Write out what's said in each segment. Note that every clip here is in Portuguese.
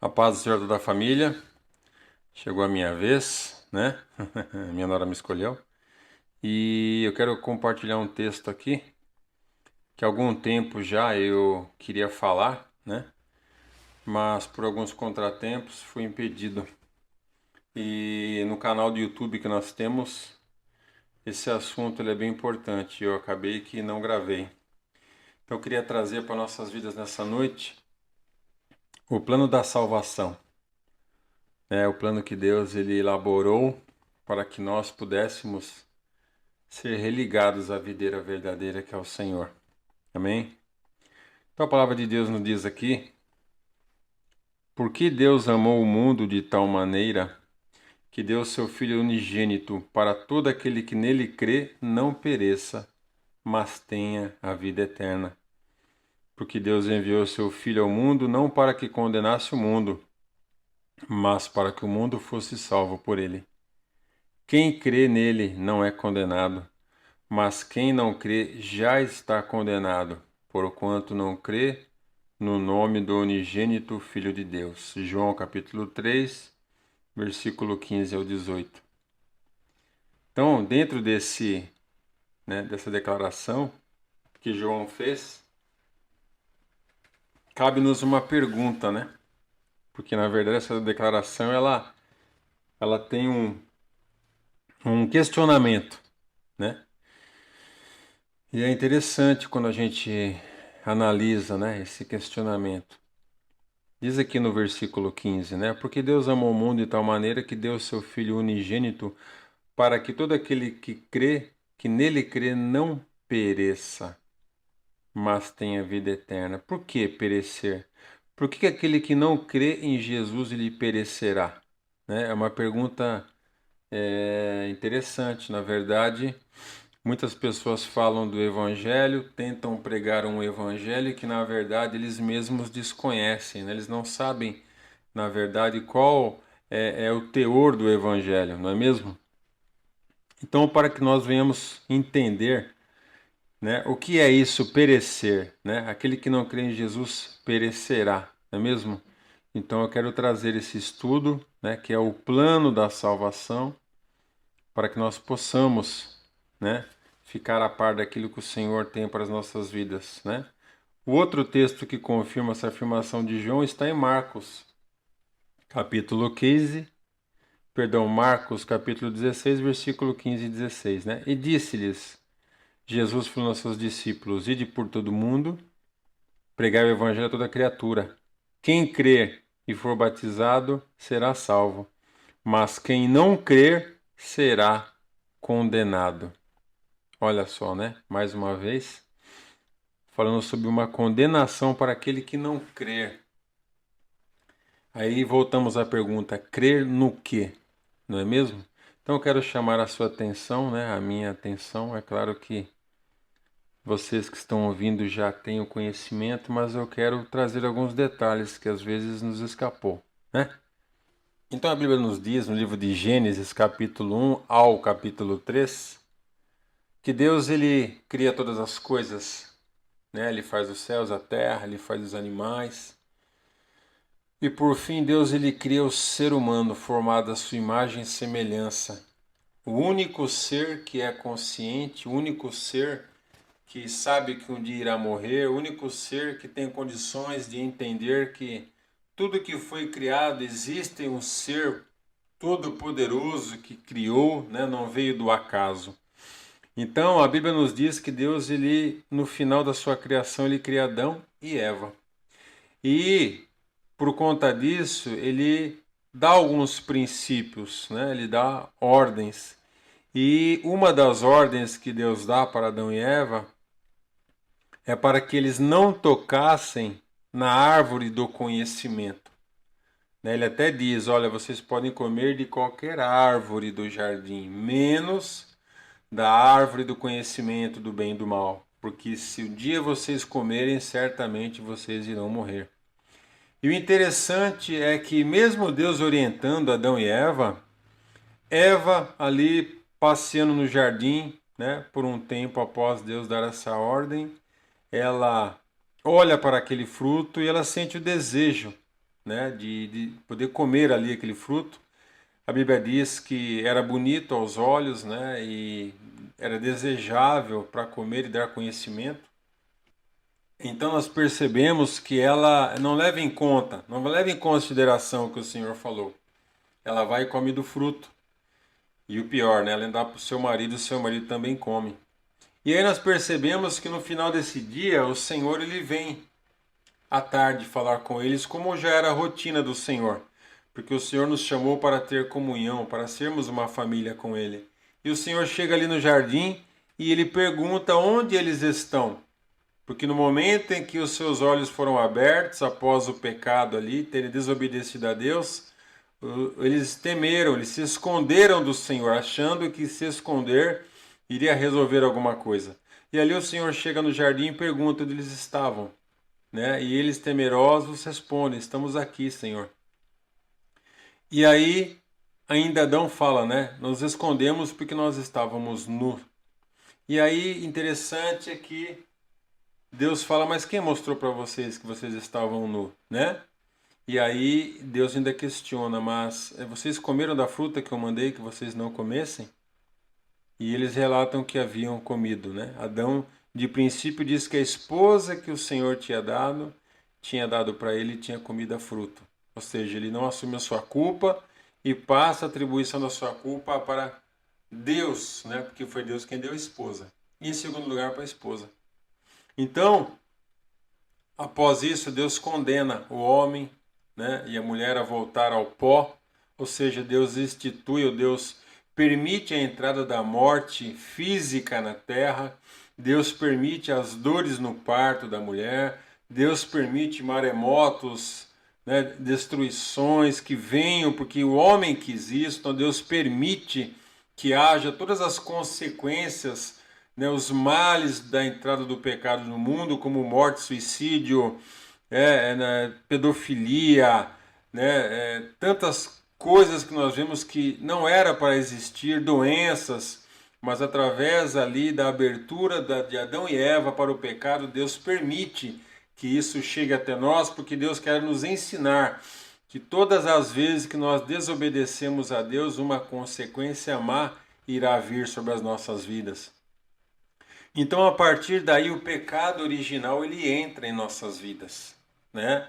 A paz do Senhor, toda a família. Chegou a minha vez, né? Minha nora me escolheu. E eu quero compartilhar um texto aqui que há algum tempo já eu queria falar, né? Mas por alguns contratempos fui impedido. E no canal do YouTube que nós temos, esse assunto ele é bem importante. Eu acabei que não gravei. Então eu queria trazer para nossas vidas nessa noite o plano da salvação. O plano que Deus ele elaborou para que nós pudéssemos ser religados à videira verdadeira que é o Senhor. Amém? Então a palavra de Deus nos diz aqui: porque Deus amou o mundo de tal maneira que deu seu Filho unigênito para todo aquele que nele crê não pereça, mas tenha a vida eterna. Porque Deus enviou seu Filho ao mundo não para que condenasse o mundo, mas para que o mundo fosse salvo por ele. Quem crê nele não é condenado, mas quem não crê já está condenado, porquanto não crê no nome do unigênito Filho de Deus. João capítulo 3, versículo 15 ao 18. Então, dentro dessa declaração que João fez, cabe-nos uma pergunta, né? Porque, na verdade, essa declaração, ela tem um questionamento, né? E é interessante quando a gente analisa, né, esse questionamento. Diz aqui no versículo 15, né? Porque Deus amou o mundo de tal maneira que deu o seu Filho unigênito para que todo aquele que nele crê, não pereça, mas tenha vida eterna. Por que perecer? Por que aquele que não crê em Jesus, ele perecerá? Né? É uma pergunta interessante. Na verdade, muitas pessoas falam do Evangelho, tentam pregar um Evangelho que, na verdade, eles mesmos desconhecem, né? Eles não sabem, na verdade, qual é o teor do Evangelho, não é mesmo? Então, para que nós venhamos entender, né, o que é isso, perecer, né? Aquele que não crê em Jesus perecerá, não é mesmo? Então, eu quero trazer esse estudo, né, que é o plano da salvação, para que nós possamos, né, ficar a par daquilo que o Senhor tem para as nossas vidas, né? O outro texto que confirma essa afirmação de João está em Marcos, capítulo 15, Marcos, capítulo 16, versículo 15 e 16, né? E disse-lhes, Jesus falou aos seus discípulos, ide por todo mundo, pregai o evangelho a toda criatura. Quem crer e for batizado será salvo, mas quem não crer será condenado. Olha só, né? Mais uma vez, falando sobre uma condenação para aquele que não crer. Aí voltamos à pergunta, crer no quê? Não é mesmo? Então eu quero chamar a sua atenção, né? A minha atenção. É claro que vocês que estão ouvindo já têm o conhecimento, mas eu quero trazer alguns detalhes que às vezes nos escapou, né? Então a Bíblia nos diz no livro de Gênesis, capítulo 1 ao capítulo 3, que Deus ele cria todas as coisas, né? Ele faz os céus, a terra, ele faz os animais. E por fim, Deus ele cria o ser humano formado à sua imagem e semelhança. O único ser que é consciente, o único ser que sabe que um dia irá morrer, o único ser que tem condições de entender que tudo que foi criado existe um ser todo-poderoso que criou, né, não veio do acaso. Então a Bíblia nos diz que Deus, ele, no final da sua criação, ele cria Adão e Eva. E por conta disso, ele dá alguns princípios, né? Ele dá ordens. E uma das ordens que Deus dá para Adão e Eva é para que eles não tocassem na árvore do conhecimento. Ele até diz, olha, vocês podem comer de qualquer árvore do jardim, menos da árvore do conhecimento do bem e do mal, porque se um dia vocês comerem, certamente vocês irão morrer. E o interessante é que mesmo Deus orientando Adão e Eva ali passeando no jardim, né, por um tempo após Deus dar essa ordem, ela olha para aquele fruto e ela sente o desejo, né, de poder comer ali aquele fruto. A Bíblia diz que era bonito aos olhos, né, e era desejável para comer e dar conhecimento. Então nós percebemos que ela não leva em conta, não leva em consideração o que o Senhor falou. Ela vai e come do fruto. E o pior, né, ela dá para o seu marido também come. E aí nós percebemos que no final desse dia o Senhor ele vem à tarde falar com eles, como já era a rotina do Senhor, porque o Senhor nos chamou para ter comunhão, para sermos uma família com Ele. E o Senhor chega ali no jardim e ele pergunta onde eles estão, porque no momento em que os seus olhos foram abertos após o pecado ali, terem desobedecido a Deus, eles temeram, eles se esconderam do Senhor, achando que se esconder iria resolver alguma coisa. E ali o Senhor chega no jardim e pergunta onde eles estavam, né? E eles temerosos respondem: estamos aqui, Senhor. E aí ainda Adão fala, né? Nos escondemos porque nós estávamos nus. E aí interessante é que Deus fala: mas quem mostrou para vocês que vocês estavam nus, né? E aí Deus ainda questiona: mas vocês comeram da fruta que eu mandei que vocês não comessem? E eles relatam que haviam comido, né? Adão, de princípio, diz que a esposa que o Senhor tinha dado para ele, tinha comido a fruta. Ou seja, ele não assume a sua culpa e passa a atribuição da sua culpa para Deus, né? Porque foi Deus quem deu a esposa. E em segundo lugar, para a esposa. Então, após isso, Deus condena o homem, né, e a mulher a voltar ao pó, ou seja, Deus institui, ou Deus permite a entrada da morte física na terra, Deus permite as dores no parto da mulher, Deus permite maremotos, né, destruições que venham, porque o homem quis isso, então Deus permite que haja todas as consequências, né, os males da entrada do pecado no mundo, como morte, suicídio, né, pedofilia, né, tantas coisas que nós vemos que não era para existir, doenças, mas através ali da abertura de Adão e Eva para o pecado, Deus permite que isso chegue até nós, porque Deus quer nos ensinar que todas as vezes que nós desobedecemos a Deus, uma consequência má irá vir sobre as nossas vidas. Então, a partir daí, o pecado original ele entra em nossas vidas, né?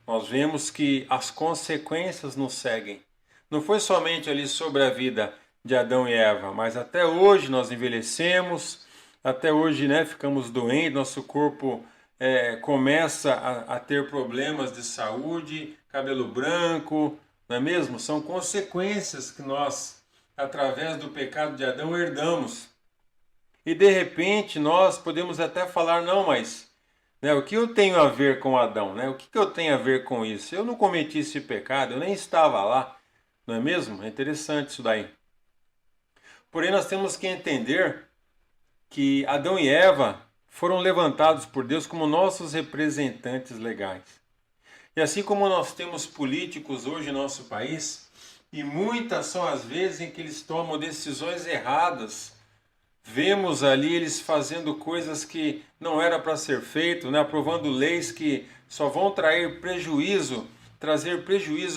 Nós vemos que as consequências nos seguem. Não foi somente ali sobre a vida de Adão e Eva, mas até hoje nós envelhecemos, até hoje, né, ficamos doentes, nosso corpo começa a ter problemas de saúde, cabelo branco, não é mesmo? São consequências que nós, através do pecado de Adão, herdamos. E de repente nós podemos até falar, não, mas né, o que eu tenho a ver com Adão? Né? O que eu tenho a ver com isso? Eu não cometi esse pecado, eu nem estava lá, não é mesmo? É interessante isso daí. Porém, nós temos que entender que Adão e Eva foram levantados por Deus como nossos representantes legais. E assim como nós temos políticos hoje no nosso país, e muitas são as vezes em que eles tomam decisões erradas. Vemos ali eles fazendo coisas que não era para ser feito, né? Aprovando leis que só vão trazer prejuízo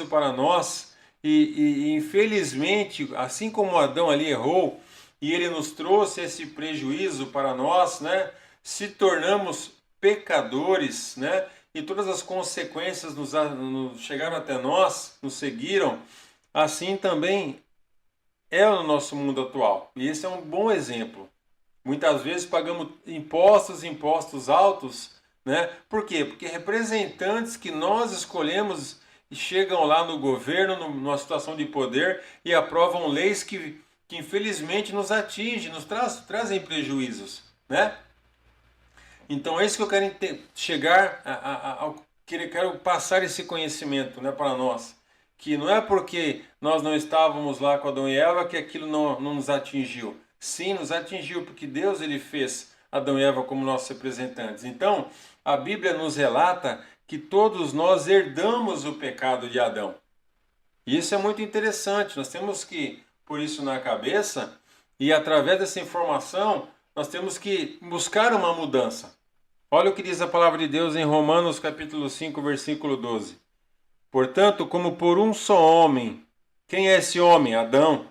para nós. E infelizmente, assim como Adão ali errou e ele nos trouxe esse prejuízo para nós, né? Se tornamos pecadores, né? E todas as consequências nos chegaram até nós, nos seguiram. Assim também é o nosso mundo atual. E esse é um bom exemplo. Muitas vezes pagamos impostos altos, né? Por quê? Porque representantes que nós escolhemos chegam lá no governo, numa situação de poder e aprovam leis que infelizmente nos atingem, trazem prejuízos, né? Então é isso que eu quero chegar quero passar esse conhecimento, né, para nós. Que não é porque nós não estávamos lá com Adão e Eva que aquilo não nos atingiu. Sim, nos atingiu, porque Deus ele fez Adão e Eva como nossos representantes. Então, a Bíblia nos relata que todos nós herdamos o pecado de Adão. E isso é muito interessante. Nós temos que pôr isso na cabeça e através dessa informação nós temos que buscar uma mudança. Olha o que diz a palavra de Deus em Romanos capítulo 5, versículo 12. Portanto, como por um só homem, quem é esse homem? Adão,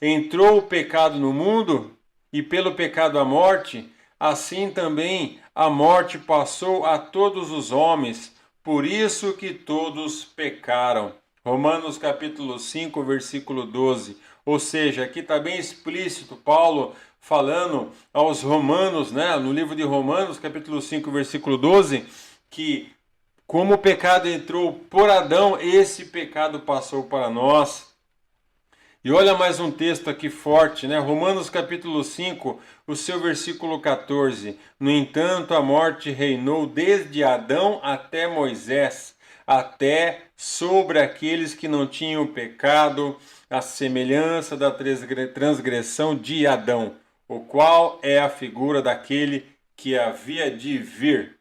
entrou o pecado no mundo, e pelo pecado a morte, assim também a morte passou a todos os homens, por isso que todos pecaram. Romanos capítulo 5, versículo 12. Ou seja, aqui está bem explícito, Paulo falando aos romanos, né, no livro de Romanos, capítulo 5, versículo 12, que como o pecado entrou por Adão, esse pecado passou para nós. E olha mais um texto aqui forte, né? Romanos capítulo 5, o seu versículo 14. No entanto, a morte reinou desde Adão até Moisés, até sobre aqueles que não tinham pecado, a semelhança da transgressão de Adão, o qual é a figura daquele que havia de vir.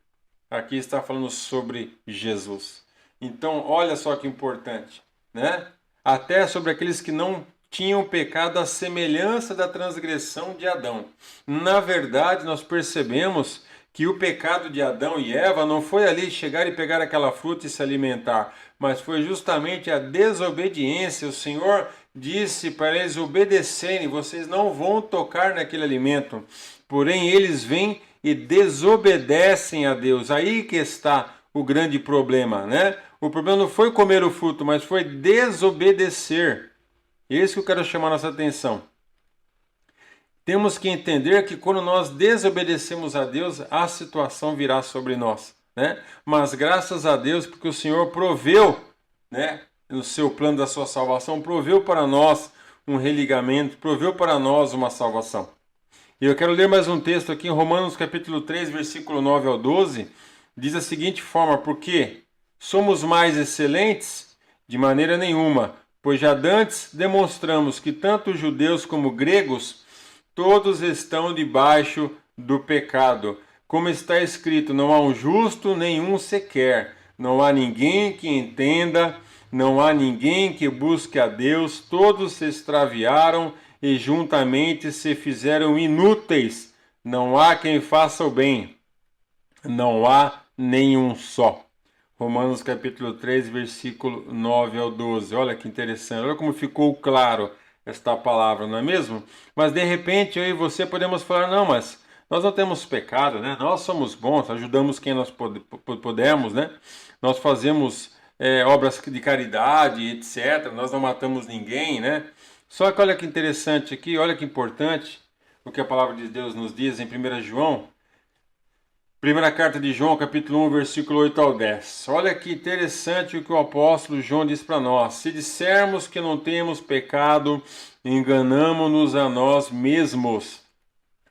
Aqui está falando sobre Jesus. Então, olha só que importante, né? Até sobre aqueles que não tinham pecado, a semelhança da transgressão de Adão. Na verdade, nós percebemos que o pecado de Adão e Eva não foi ali chegar e pegar aquela fruta e se alimentar, mas foi justamente a desobediência. O Senhor disse para eles obedecerem: vocês não vão tocar naquele alimento. Porém, eles vêm e desobedecem a Deus. Aí que está o grande problema, né? O problema não foi comer o fruto, mas foi desobedecer. É isso que eu quero chamar nossa atenção. Temos que entender que quando nós desobedecemos a Deus, a situação virá sobre nós, né? Mas graças a Deus, porque o Senhor proveu, né, no seu plano da sua salvação, proveu para nós um religamento, proveu para nós uma salvação. E eu quero ler mais um texto aqui em Romanos capítulo 3, versículo 9 ao 12, diz da seguinte forma: porque somos mais excelentes? De maneira nenhuma, pois já dantes demonstramos que tanto judeus como gregos, todos estão debaixo do pecado. Como está escrito, não há um justo nenhum sequer, não há ninguém que entenda, não há ninguém que busque a Deus, todos se extraviaram e juntamente se fizeram inúteis. Não há quem faça o bem, não há nenhum só. Romanos capítulo 3, versículo 9 ao 12. Olha que interessante, olha como ficou claro esta palavra, não é mesmo? Mas de repente eu e você podemos falar: não, mas nós não temos pecado, né? Nós somos bons, ajudamos quem nós podemos, né? Nós fazemos obras de caridade, etc. Nós não matamos ninguém, né? Só que olha que interessante aqui, olha que importante o que a palavra de Deus nos diz em 1 João. Primeira carta de João, capítulo 1, versículo 8 ao 10. Olha que interessante o que o apóstolo João diz para nós. Se dissermos que não temos pecado, enganamo-nos a nós mesmos,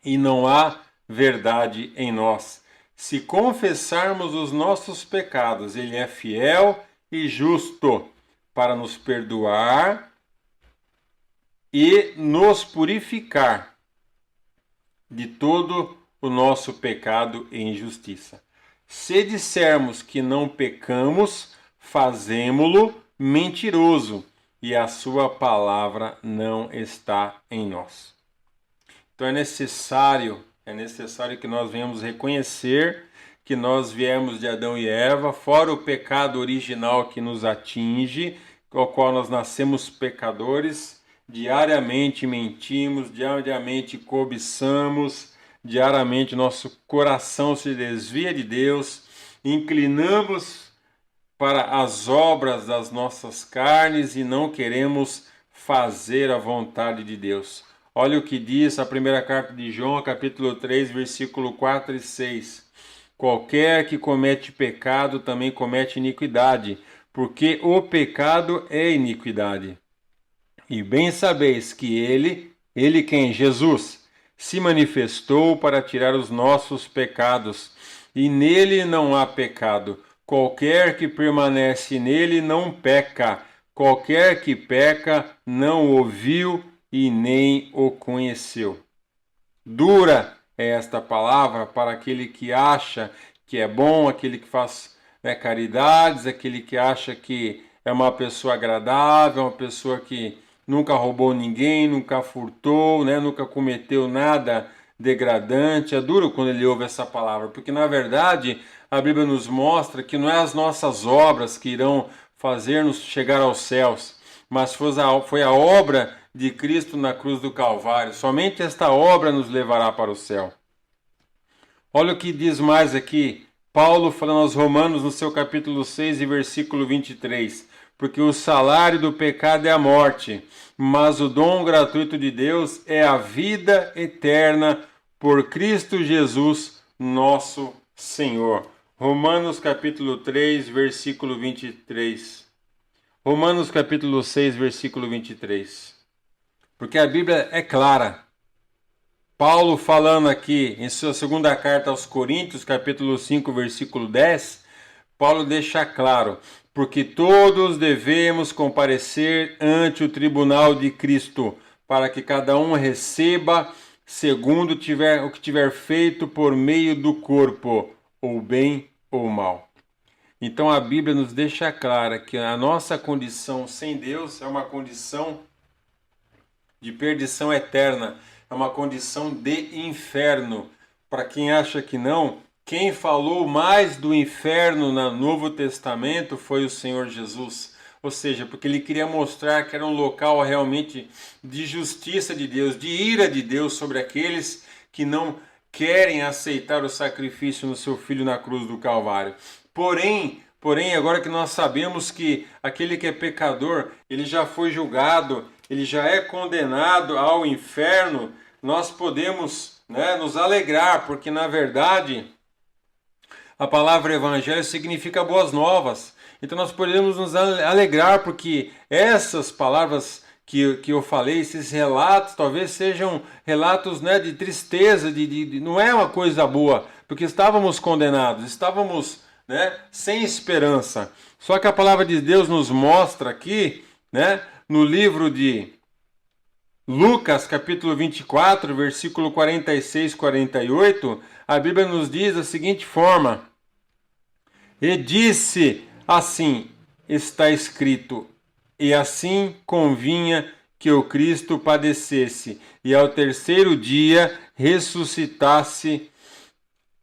e não há verdade em nós. Se confessarmos os nossos pecados, ele é fiel e justo para nos perdoar e nos purificar de todo o nosso pecado e injustiça. Se dissermos que não pecamos, fazemo-lo mentiroso, e a sua palavra não está em nós. Então é necessário que nós venhamos reconhecer que nós viemos de Adão e Eva, fora o pecado original que nos atinge, com o qual nós nascemos pecadores, diariamente mentimos, diariamente cobiçamos, diariamente nosso coração se desvia de Deus, inclinamos para as obras das nossas carnes e não queremos fazer a vontade de Deus. Olha o que diz a primeira carta de João, capítulo 3, versículo 4 e 6. Qualquer que comete pecado também comete iniquidade, porque o pecado é iniquidade. E bem sabeis que ele quem? Jesus, se manifestou para tirar os nossos pecados, e nele não há pecado. Qualquer que permanece nele não peca. Qualquer que peca não ouviu e nem o conheceu. Dura é esta palavra para aquele que acha que é bom, aquele que faz caridades, aquele que acha que é uma pessoa agradável, uma pessoa que nunca roubou ninguém, nunca furtou, né, nunca cometeu nada degradante, é duro quando ele ouve essa palavra, porque na verdade a Bíblia nos mostra que não é as nossas obras que irão fazer-nos chegar aos céus, mas foi a obra de Cristo na cruz do Calvário. Somente esta obra nos levará para o céu. Olha o que diz mais aqui, Paulo falando aos Romanos no seu capítulo 6 e versículo 23. Porque o salário do pecado é a morte, mas o dom gratuito de Deus é a vida eterna por Cristo Jesus, nosso Senhor. Romanos capítulo 3, versículo 23. Romanos capítulo 6, versículo 23. Porque a Bíblia é clara. Paulo falando aqui em sua segunda carta aos Coríntios, capítulo 5, versículo 10, Paulo deixa claro: porque todos devemos comparecer ante o tribunal de Cristo, para que cada um receba segundo o que tiver feito por meio do corpo, ou bem ou mal. Então a Bíblia nos deixa clara que a nossa condição sem Deus é uma condição de perdição eterna, é uma condição de inferno. Para quem acha que não, quem falou mais do inferno no Novo Testamento foi o Senhor Jesus. Ou seja, porque ele queria mostrar que era um local realmente de justiça de Deus, de ira de Deus sobre aqueles que não querem aceitar o sacrifício no seu Filho na cruz do Calvário. Porém, agora que nós sabemos que aquele que é pecador, ele já foi julgado, ele já é condenado ao inferno, nós podemos, nos alegrar, porque na verdade a palavra evangelho significa boas novas. Então nós podemos nos alegrar porque essas palavras que eu falei, esses relatos, talvez sejam relatos de tristeza, não é uma coisa boa, porque estávamos condenados, estávamos sem esperança. Só que a palavra de Deus nos mostra aqui, no livro de Lucas, capítulo 24, versículo 46 e 48, a Bíblia nos diz da seguinte forma: e disse assim, está escrito, e assim convinha que o Cristo padecesse, e ao terceiro dia ressuscitasse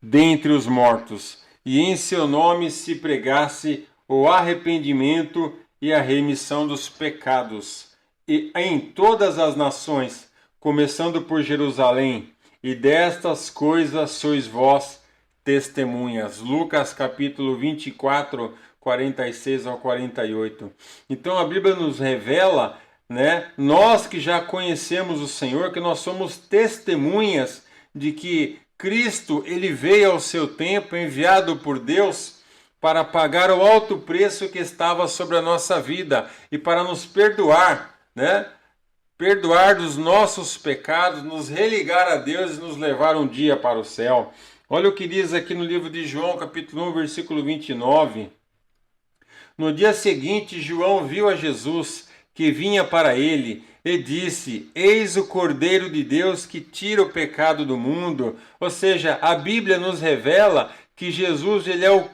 dentre os mortos, e em seu nome se pregasse o arrependimento e a remissão dos pecados, e em todas as nações, começando por Jerusalém, e destas coisas sois vós testemunhas. Lucas capítulo 24, 46 ao 48. Então a Bíblia nos revela, nós que já conhecemos o Senhor, que nós somos testemunhas de que Cristo, ele veio ao seu tempo, enviado por Deus, para pagar o alto preço que estava sobre a nossa vida e para nos perdoar, perdoar dos nossos pecados, nos religar a Deus e nos levar um dia para o céu. Olha o que diz aqui no livro de João, capítulo 1, versículo 29. No dia seguinte, João viu a Jesus, que vinha para ele, e disse: eis o Cordeiro de Deus que tira o pecado do mundo. Ou seja, a Bíblia nos revela que Jesus, ele é o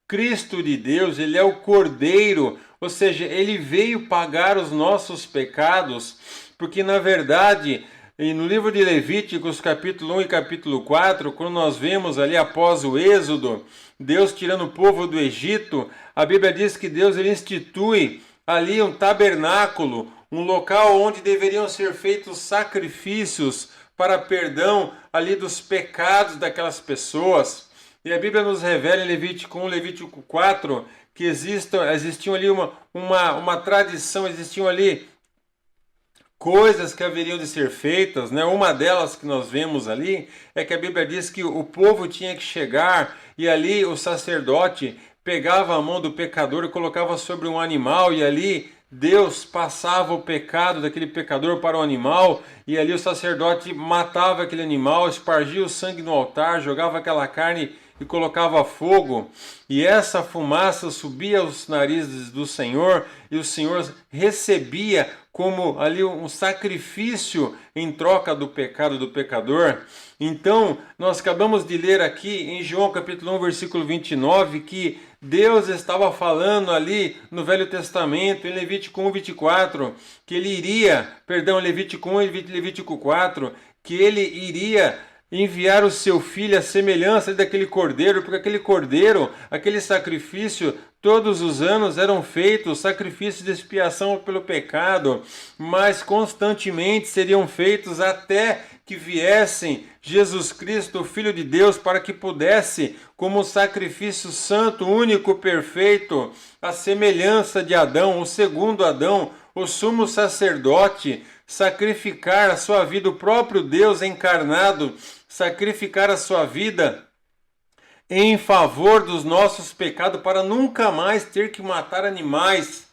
Cristo de Deus, ele é o Cordeiro, ou seja, ele veio pagar os nossos pecados, porque na verdade, no livro de Levíticos, capítulo 1 e capítulo 4, quando nós vemos ali após o Êxodo, Deus tirando o povo do Egito, a Bíblia diz que Deus ele institui ali um tabernáculo, um local onde deveriam ser feitos sacrifícios para perdão ali dos pecados daquelas pessoas. E a Bíblia nos revela em Levítico 1, Levítico 4, que existiam ali uma tradição, existiam ali coisas que haveriam de ser feitas, Uma delas que nós vemos ali é que a Bíblia diz que o povo tinha que chegar e ali o sacerdote pegava a mão do pecador e colocava sobre um animal, e ali Deus passava o pecado daquele pecador para o animal, e ali o sacerdote matava aquele animal, espargia o sangue no altar, jogava aquela carne e colocava fogo, e essa fumaça subia aos narizes do Senhor, e o Senhor recebia como ali um sacrifício em troca do pecado do pecador. Então, nós acabamos de ler aqui em João capítulo 1, versículo 29, que Deus estava falando ali no Velho Testamento, em Levítico 1, 24, que ele iria, Levítico 1 e Levítico 4, que ele iria enviar o seu filho à semelhança daquele cordeiro, porque aquele cordeiro, aquele sacrifício, todos os anos eram feitos sacrifícios de expiação pelo pecado, mas constantemente seriam feitos até que viessem Jesus Cristo, o Filho de Deus, para que pudesse, como sacrifício santo, único, perfeito, a semelhança de Adão, o segundo Adão, o sumo sacerdote, sacrificar a sua vida, o próprio Deus encarnado, sacrificar a sua vida em favor dos nossos pecados para nunca mais ter que matar animais.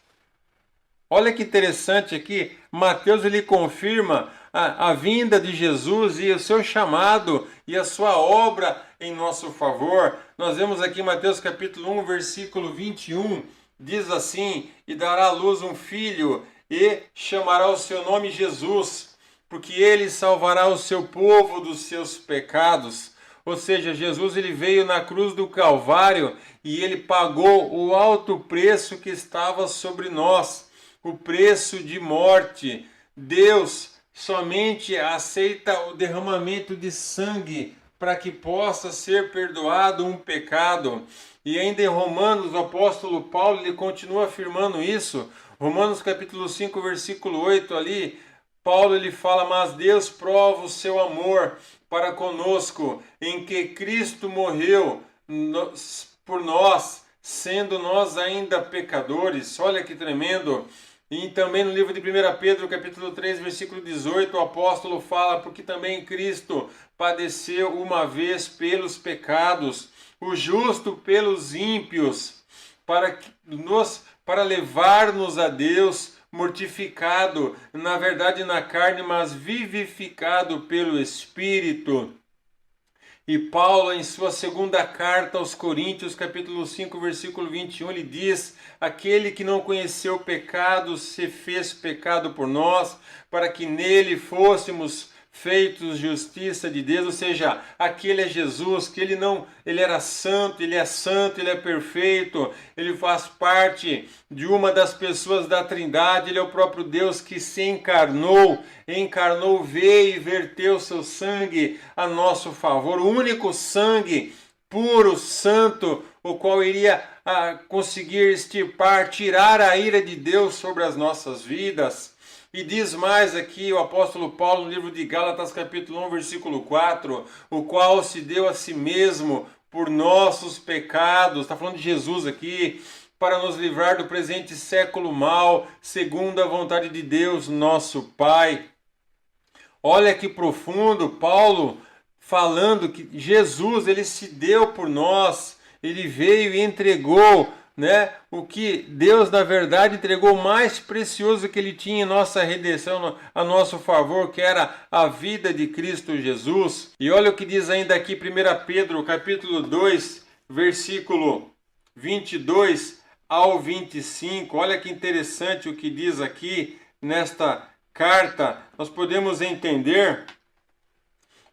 Olha que interessante aqui, Mateus ele confirma a vinda de Jesus e o seu chamado e a sua obra em nosso favor. Nós vemos aqui em Mateus capítulo 1, versículo 21, diz assim: e dará à luz um filho e chamará o seu nome Jesus, porque ele salvará o seu povo dos seus pecados. Ou seja, Jesus ele veio na cruz do Calvário e ele pagou o alto preço que estava sobre nós, o preço de morte. Deus somente aceita o derramamento de sangue para que possa ser perdoado um pecado. E ainda em Romanos, o apóstolo Paulo ele continua afirmando isso. Romanos capítulo 5, versículo 8 ali, Paulo ele fala: mas Deus prova o seu amor para conosco, em que Cristo morreu por nós, sendo nós ainda pecadores. Olha que tremendo. E também no livro de 1 Pedro, capítulo 3, versículo 18, o apóstolo fala: porque também Cristo padeceu uma vez pelos pecados, o justo pelos ímpios, para levar-nos a Deus, mortificado, na verdade na carne, mas vivificado pelo Espírito. E Paulo, em sua segunda carta aos Coríntios, capítulo 5, versículo 21, ele diz: aquele que não conheceu o pecado se fez pecado por nós, para que nele fôssemos feitos justiça de Deus. Ou seja, aquele é Jesus, que ele era santo, ele é perfeito, ele faz parte de uma das pessoas da Trindade, ele é o próprio Deus que se encarnou, veio e verteu seu sangue a nosso favor, o único sangue puro, santo, o qual iria conseguir extirpar, tirar a ira de Deus sobre as nossas vidas. E diz mais aqui o apóstolo Paulo no livro de Gálatas capítulo 1, versículo 4, o qual se deu a si mesmo por nossos pecados, está falando de Jesus aqui, para nos livrar do presente século mal, segundo a vontade de Deus, nosso Pai. Olha que profundo, Paulo falando que Jesus, ele se deu por nós, ele veio e entregou, o que Deus na verdade entregou mais precioso que ele tinha em nossa redenção, a nosso favor, que era a vida de Cristo Jesus. E olha o que diz ainda aqui 1 Pedro capítulo 2, versículo 22 ao 25. Olha que interessante o que diz aqui nesta carta. Nós podemos entender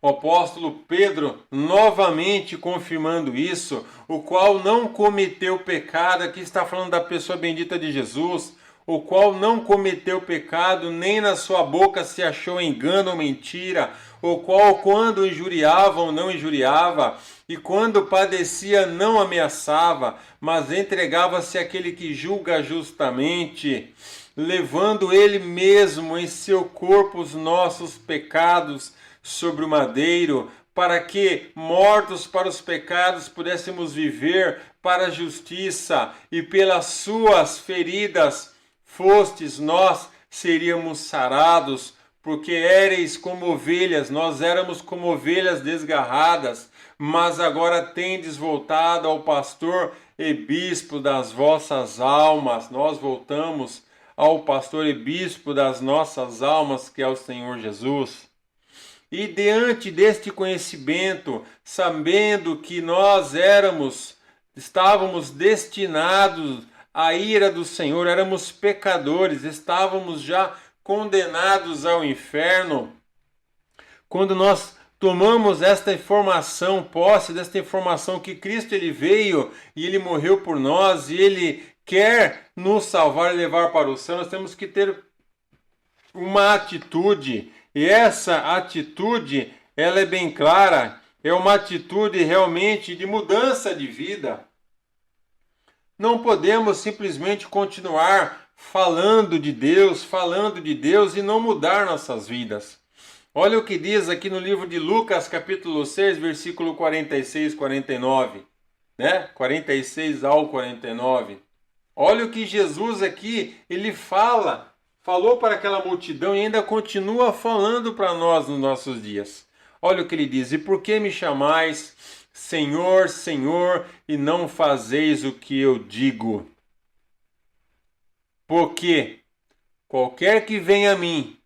o apóstolo Pedro novamente confirmando isso, o qual não cometeu pecado. Aqui está falando da pessoa bendita de Jesus, o qual não cometeu pecado, nem na sua boca se achou engano ou mentira, o qual quando injuriavam não injuriava, e quando padecia não ameaçava, mas entregava-se àquele que julga justamente, levando ele mesmo em seu corpo os nossos pecados sobre o madeiro, para que, mortos para os pecados, pudéssemos viver para a justiça, e pelas suas feridas fostes nós seríamos sarados, porque éreis como ovelhas, nós éramos como ovelhas desgarradas, mas agora tendes voltado ao pastor e bispo das vossas almas. Nós voltamos ao pastor e bispo das nossas almas, que é o Senhor Jesus. E diante deste conhecimento, sabendo que nós estávamos destinados à ira do Senhor, éramos pecadores, estávamos já condenados ao inferno, quando nós tomamos esta informação, posse desta informação que Cristo ele veio e ele morreu por nós e ele quer nos salvar e levar para o céu, nós temos que ter uma atitude. E essa atitude ela é bem clara, é uma atitude realmente de mudança de vida. Não podemos simplesmente continuar falando de Deus e não mudar nossas vidas. Olha o que diz aqui no livro de Lucas, capítulo 6, versículo 46 e 49, né? 46 ao 49. Olha o que Jesus aqui, ele falou para aquela multidão e ainda continua falando para nós nos nossos dias. Olha o que ele diz: e por que me chamais Senhor, Senhor, e não fazeis o que eu digo? Porque qualquer que venha a mim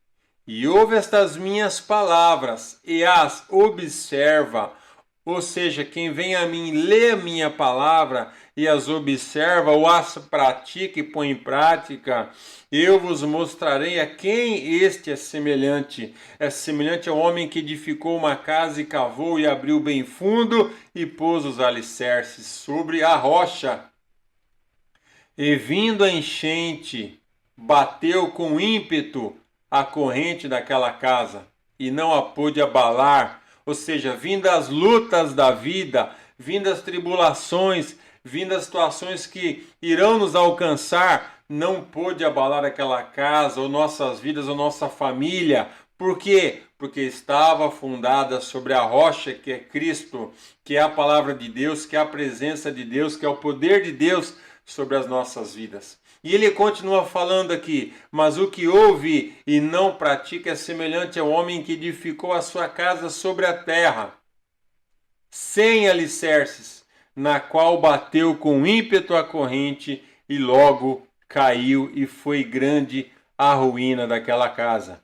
e ouve estas minhas palavras e as observa, ou seja, quem vem a mim lê a minha palavra e as observa ou as pratica e põe em prática, eu vos mostrarei a quem este é semelhante. É semelhante ao homem que edificou uma casa e cavou e abriu bem fundo e pôs os alicerces sobre a rocha. E vindo a enchente, bateu com ímpeto a corrente daquela casa e não a pôde abalar. Ou seja, vindo as lutas da vida, vindo as tribulações, vindo as situações que irão nos alcançar, não pôde abalar aquela casa, ou nossas vidas, ou nossa família. Por quê? Porque estava fundada sobre a rocha que é Cristo, que é a palavra de Deus, que é a presença de Deus, que é o poder de Deus sobre as nossas vidas. E ele continua falando aqui: mas o que ouve e não pratica é semelhante ao homem que edificou a sua casa sobre a terra, sem alicerces, na qual bateu com ímpeto a corrente e logo caiu, e foi grande a ruína daquela casa.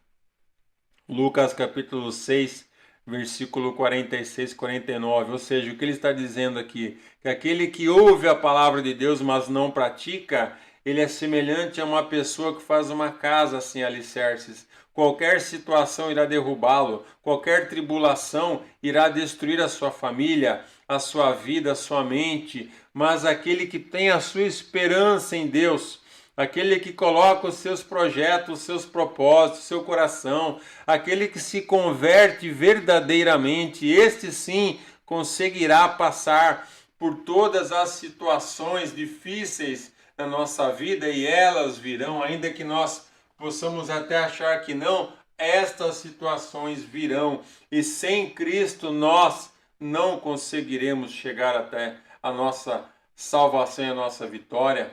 Lucas capítulo 6, versículo 46 e 49. Ou seja, o que ele está dizendo aqui? Que aquele que ouve a palavra de Deus, mas não pratica, ele é semelhante a uma pessoa que faz uma casa sem alicerces. Qualquer situação irá derrubá-lo, qualquer tribulação irá destruir a sua família, a sua vida, a sua mente, mas aquele que tem a sua esperança em Deus, aquele que coloca os seus projetos, os seus propósitos, o seu coração, aquele que se converte verdadeiramente, este sim conseguirá passar por todas as situações difíceis na nossa vida, e elas virão, ainda que nós possamos até achar que não, estas situações virão, e sem Cristo nós não conseguiremos chegar até a nossa salvação e a nossa vitória.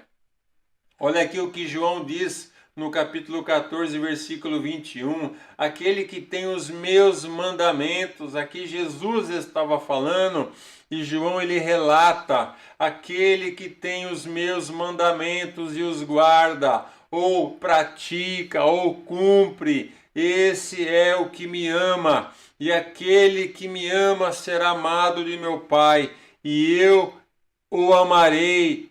Olha aqui o que João diz no capítulo 14, versículo 21. Aquele que tem os meus mandamentos. Aqui Jesus estava falando e João ele relata: aquele que tem os meus mandamentos e os guarda, ou pratica, ou cumpre, esse é o que me ama. E aquele que me ama será amado de meu Pai, e eu o amarei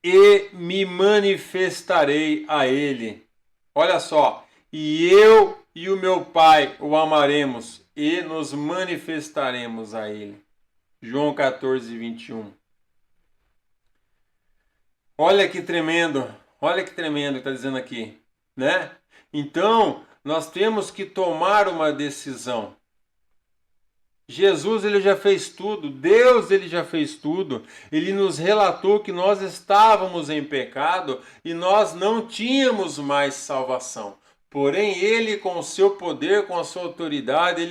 e me manifestarei a ele. Olha só, e eu e o meu Pai o amaremos e nos manifestaremos a ele. João 14, 21. Olha que tremendo que está dizendo aqui, né? Então, nós temos que tomar uma decisão. Jesus ele já fez tudo, Deus ele já fez tudo, ele nos relatou que nós estávamos em pecado e nós não tínhamos mais salvação. Porém, ele com o seu poder, com a sua autoridade,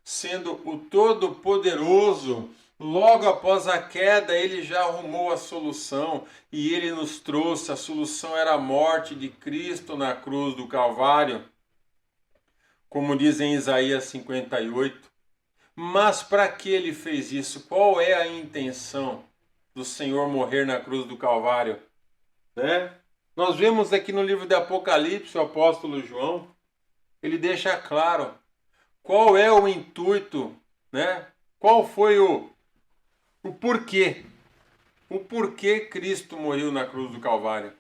sendo o Todo-Poderoso, logo após a queda, ele já arrumou a solução e ele nos trouxe. A solução era a morte de Cristo na cruz do Calvário, como diz em Isaías 58. Mas para que ele fez isso? Qual é a intenção do Senhor morrer na cruz do Calvário? Né? Nós vemos aqui no livro de Apocalipse, o apóstolo João, ele deixa claro qual é o intuito, né? Qual foi o porquê. O porquê Cristo morreu na cruz do Calvário.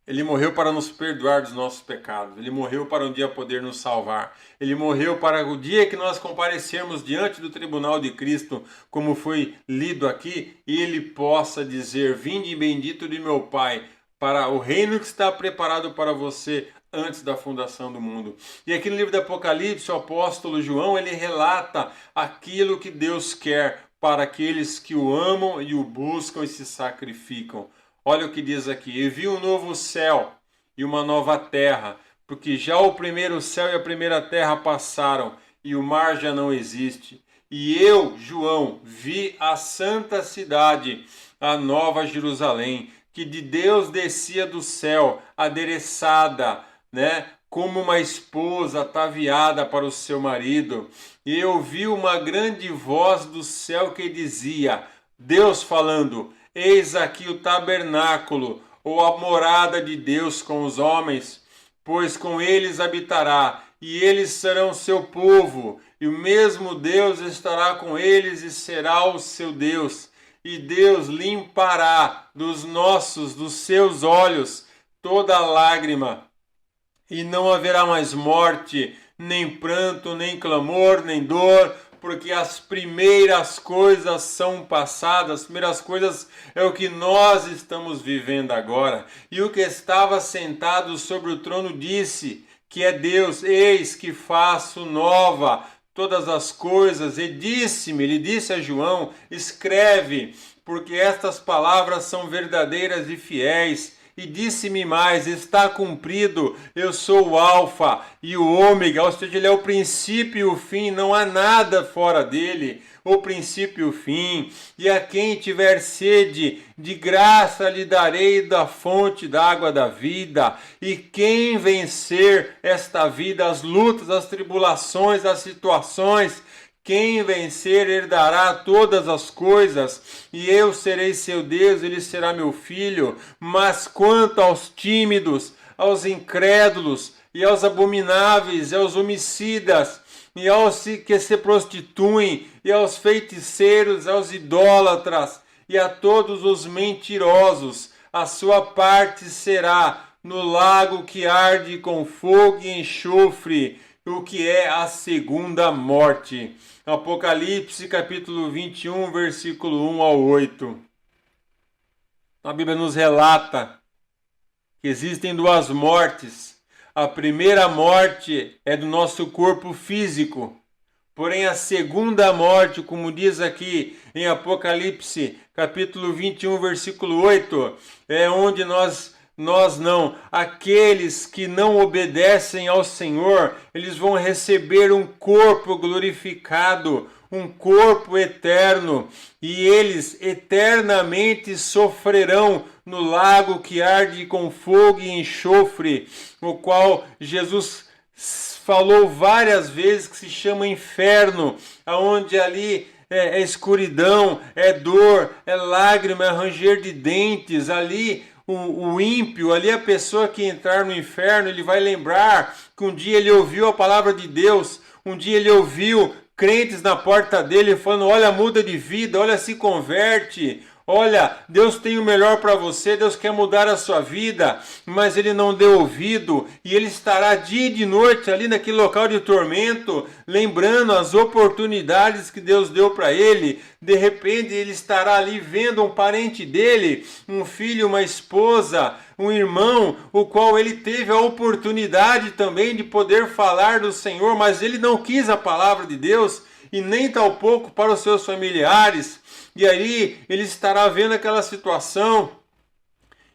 Ele morreu para nos perdoar dos nossos pecados. Ele morreu para um dia poder nos salvar. Ele morreu para o dia que nós comparecermos diante do tribunal de Cristo, como foi lido aqui, e ele possa dizer: vinde bendito de meu Pai, para o reino que está preparado para você antes da fundação do mundo. E aqui no livro do Apocalipse, o apóstolo João, ele relata aquilo que Deus quer para aqueles que o amam e o buscam e se sacrificam. Olha o que diz aqui: e vi um novo céu e uma nova terra, porque já o primeiro céu e a primeira terra passaram, e o mar já não existe. E eu, João, vi a santa cidade, a nova Jerusalém, que de Deus descia do céu, adereçada, como uma esposa ataviada para o seu marido. E eu vi uma grande voz do céu que dizia, Deus falando, eis aqui o tabernáculo, ou a morada de Deus com os homens, pois com eles habitará, e eles serão seu povo, e o mesmo Deus estará com eles e será o seu Deus. E Deus limpará dos seus olhos toda lágrima, e não haverá mais morte, nem pranto, nem clamor, nem dor, porque as primeiras coisas são passadas. As primeiras coisas é o que nós estamos vivendo agora. E o que estava sentado sobre o trono disse, que é Deus, eis que faço nova todas as coisas. E ele disse a João, escreve, porque estas palavras são verdadeiras e fiéis. E disse-me mais, está cumprido, eu sou o alfa e o ômega, ou seja, ele é o princípio e o fim, não há nada fora dele, o princípio e o fim. E a quem tiver sede, de graça lhe darei da fonte da água da vida. E quem vencer esta vida, as lutas, as tribulações, as situações, quem vencer herdará todas as coisas, e eu serei seu Deus, ele será meu filho. Mas quanto aos tímidos, aos incrédulos, e aos abomináveis, e aos homicidas, e aos que se prostituem, e aos feiticeiros, aos idólatras, e a todos os mentirosos, a sua parte será no lago que arde com fogo e enxofre, o que é a segunda morte. Apocalipse capítulo 21, versículo 1 ao 8. A Bíblia nos relata que existem duas mortes. A primeira morte é do nosso corpo físico. Porém, a segunda morte, como diz aqui em Apocalipse capítulo 21, versículo 8, é onde aqueles que não obedecem ao Senhor, eles vão receber um corpo glorificado, um corpo eterno, e eles eternamente sofrerão no lago que arde com fogo e enxofre, o qual Jesus falou várias vezes que se chama inferno, aonde ali é escuridão, é dor, é lágrima, é ranger de dentes. Ali o ímpio, ali a pessoa que entrar no inferno, ele vai lembrar que um dia ele ouviu a palavra de Deus, um dia ele ouviu crentes na porta dele falando, olha, muda de vida, olha, se converte, olha, Deus tem o melhor para você, Deus quer mudar a sua vida, mas ele não deu ouvido, e ele estará dia e de noite ali naquele local de tormento, lembrando as oportunidades que Deus deu para ele. De repente ele estará ali vendo um parente dele, um filho, uma esposa, um irmão, o qual ele teve a oportunidade também de poder falar do Senhor, mas ele não quis a palavra de Deus, e nem tampouco para os seus familiares. E aí ele estará vendo aquela situação,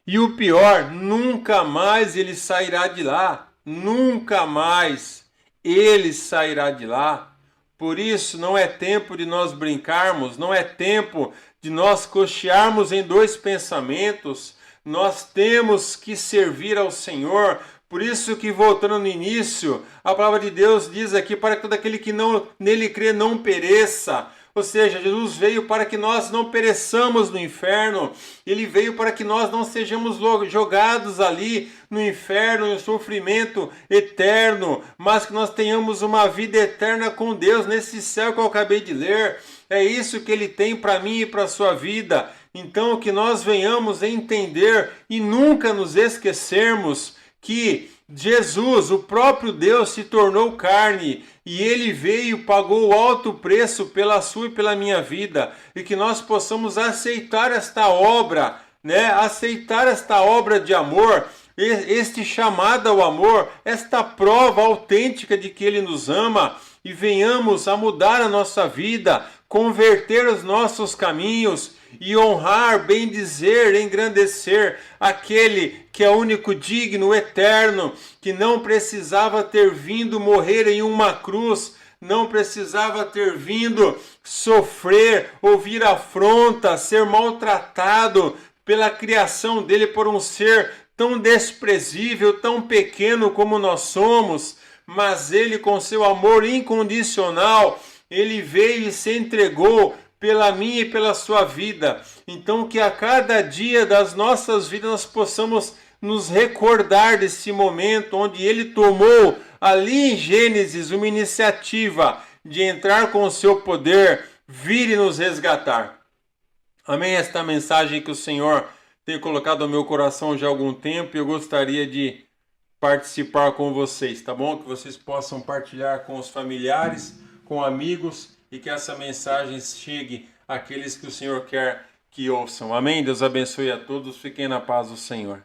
e o pior, nunca mais ele sairá de lá, nunca mais ele sairá de lá. Por isso não é tempo de nós brincarmos, não é tempo de nós cochearmos em dois pensamentos, nós temos que servir ao Senhor. Por isso que, voltando no início, a palavra de Deus diz aqui, para que todo aquele que nele crê não pereça. Ou seja, Jesus veio para que nós não pereçamos no inferno, ele veio para que nós não sejamos jogados ali no inferno, no sofrimento eterno, mas que nós tenhamos uma vida eterna com Deus nesse céu que eu acabei de ler. É isso que ele tem para mim e para a sua vida. Então, que nós venhamos a entender e nunca nos esquecermos que Jesus, o próprio Deus, se tornou carne, e ele veio, pagou o alto preço pela sua e pela minha vida, e que nós possamos aceitar esta obra, aceitar esta obra de amor, este chamado ao amor, esta prova autêntica de que Ele nos ama, e venhamos a mudar a nossa vida, converter os nossos caminhos e honrar, bendizer, engrandecer aquele que é único, digno, eterno, que não precisava ter vindo morrer em uma cruz, não precisava ter vindo sofrer, ouvir afronta, ser maltratado pela criação dele por um ser tão desprezível, tão pequeno como nós somos, mas ele, com seu amor incondicional, ele veio e se entregou pela minha e pela sua vida. Então, que a cada dia das nossas vidas nós possamos nos recordar desse momento onde ele tomou ali em Gênesis uma iniciativa de entrar com o seu poder, vir e nos resgatar. Amém? Esta mensagem que o Senhor tem colocado no meu coração já há algum tempo, e eu gostaria de participar com vocês, tá bom? Que vocês possam partilhar com os familiares, com amigos, e que essa mensagem chegue àqueles que o Senhor quer que ouçam. Amém? Deus abençoe a todos. Fiquem na paz do Senhor.